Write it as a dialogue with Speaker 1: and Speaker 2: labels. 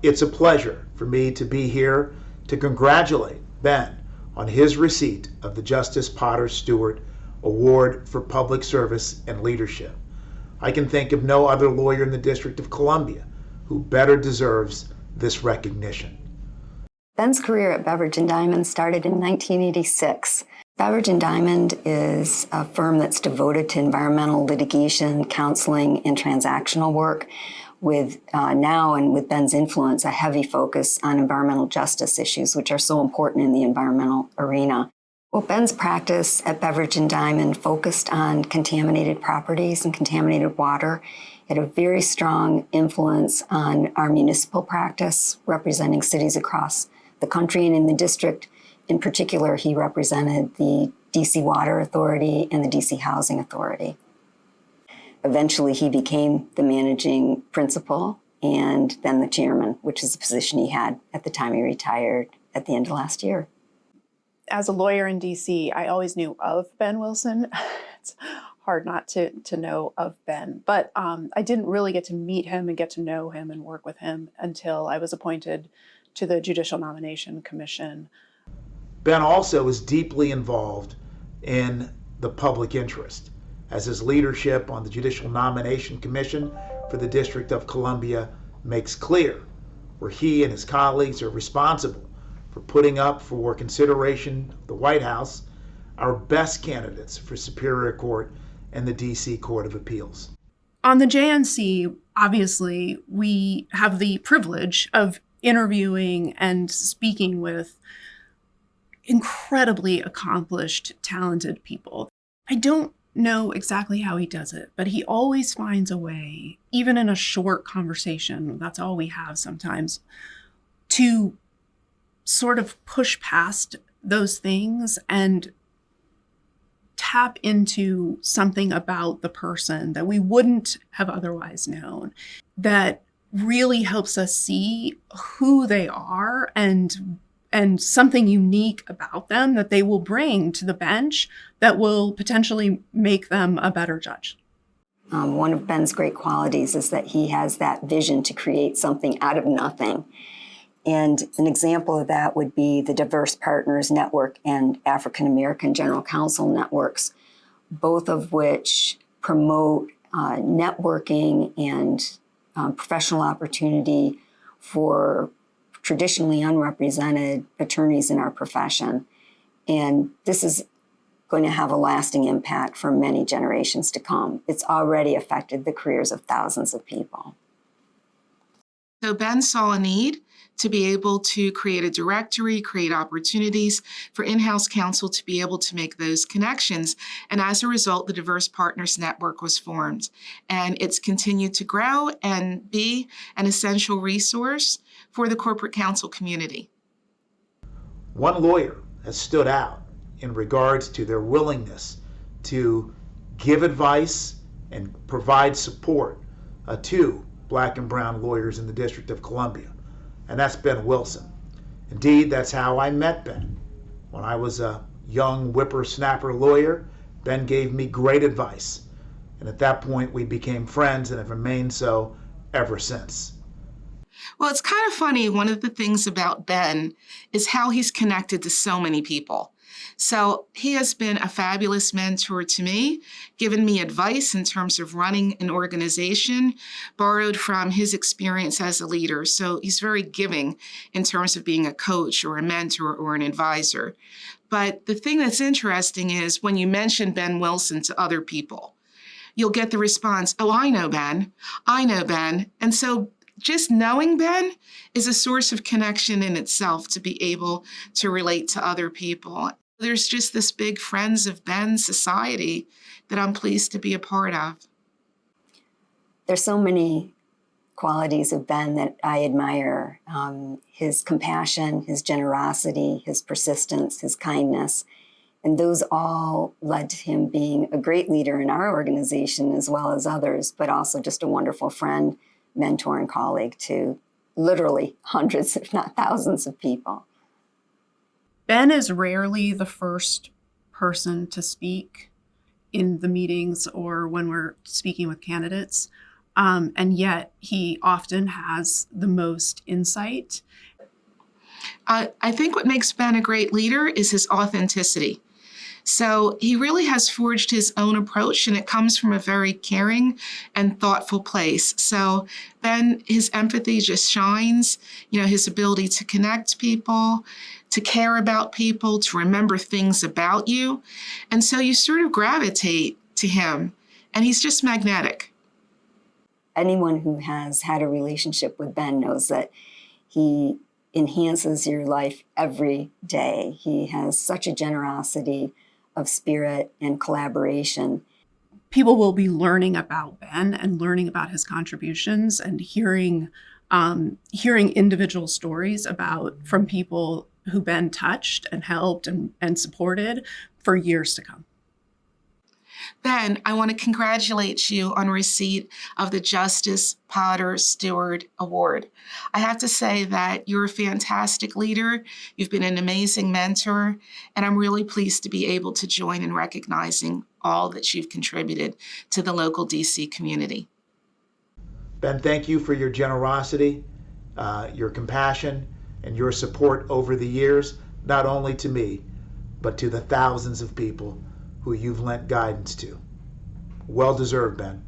Speaker 1: It's a pleasure for me to be here to congratulate Ben on his receipt of the Justice Potter Stewart Award for Public Service and Leadership. I can think of no other lawyer in the District of Columbia who better deserves this recognition.
Speaker 2: Ben's career at Beveridge Diamond started in 1986. Beveridge Diamond is a firm that's devoted to environmental litigation, counseling, and transactional work, with now, and with Ben's influence, a heavy focus on environmental justice issues, which are so important in the environmental arena. Well, Ben's practice at Beveridge Diamond focused on contaminated properties and contaminated water. It had a very strong influence on our municipal practice, representing cities across the country, and in the district in particular, he represented the DC Water Authority and the DC Housing Authority. Eventually, he became the managing principal and then the chairman, which is the position he had at the time he retired at the end of last year.
Speaker 3: As a lawyer in DC, I always knew of Ben Wilson. It's hard not to know of Ben, but I didn't really get to meet him and get to know him and work with him until I was appointed to the Judicial Nomination Commission.
Speaker 1: Ben also is deeply involved in the public interest, as his leadership on the Judicial Nomination Commission for the District of Columbia makes clear, where he and his colleagues are responsible for putting up for consideration of the White House our best candidates for Superior Court and the DC Court of Appeals.
Speaker 4: On the JNC, obviously, we have the privilege of interviewing and speaking with incredibly accomplished, talented people. I don't know exactly how he does it, but he always finds a way, even in a short conversation, that's all we have sometimes, to sort of push past those things and tap into something about the person that we wouldn't have otherwise known, that really helps us see who they are and something unique about them that they will bring to the bench that will potentially make them a better judge.
Speaker 2: One of Ben's great qualities is that he has that vision to create something out of nothing. And an example of that would be the Diverse Partners Network and African American General Counsel networks, both of which promote networking and professional opportunity for traditionally unrepresented attorneys in our profession. And this is going to have a lasting impact for many generations to come. It's already affected the careers of thousands of people.
Speaker 5: So Ben saw a need to be able to create a directory, create opportunities for in-house counsel to be able to make those connections. And as a result, the Diverse Partners Network was formed. And it's continued to grow and be an essential resource for the corporate counsel community.
Speaker 1: One lawyer has stood out in regards to their willingness to give advice and provide support to Black and brown lawyers in the District of Columbia, and that's Ben Wilson. Indeed, that's how I met Ben. When I was a young whippersnapper lawyer, Ben gave me great advice, and at that point we became friends and have remained so ever since.
Speaker 5: Well, it's kind of funny. One of the things about Ben is how he's connected to so many people. So he has been a fabulous mentor to me, given me advice in terms of running an organization, borrowed from his experience as a leader. So he's very giving in terms of being a coach or a mentor or an advisor. But the thing that's interesting is when you mention Ben Wilson to other people, you'll get the response, "Oh, I know Ben. I know Ben." And so just knowing Ben is a source of connection in itself to be able to relate to other people. There's just this big Friends of Ben society that I'm pleased to be a part of.
Speaker 2: There's so many qualities of Ben that I admire. His compassion, his generosity, his persistence, his kindness. And those all led to him being a great leader in our organization as well as others, but also just a wonderful friend, mentor, and colleague to literally hundreds, if not thousands of people.
Speaker 4: Ben is rarely the first person to speak in the meetings or when we're speaking with candidates. and yet he often has the most insight.
Speaker 5: I think what makes Ben a great leader is his authenticity. So he really has forged his own approach, and it comes from a very caring and thoughtful place. So Ben, his empathy just shines, his ability to connect people, to care about people, to remember things about you. And so you sort of gravitate to him, and he's just magnetic.
Speaker 2: Anyone who has had a relationship with Ben knows that he enhances your life every day. He has such a generosity of spirit and collaboration.
Speaker 4: People will be learning about Ben and learning about his contributions and hearing individual stories from people who Ben touched and helped and supported for years to come.
Speaker 5: Ben, I want to congratulate you on receipt of the Justice Potter Stewart Award. I have to say that you're a fantastic leader. You've been an amazing mentor, and I'm really pleased to be able to join in recognizing all that you've contributed to the local DC community.
Speaker 1: Ben, thank you for your generosity, your compassion, and your support over the years, not only to me, but to the thousands of people who you've lent guidance to. Well deserved, Ben.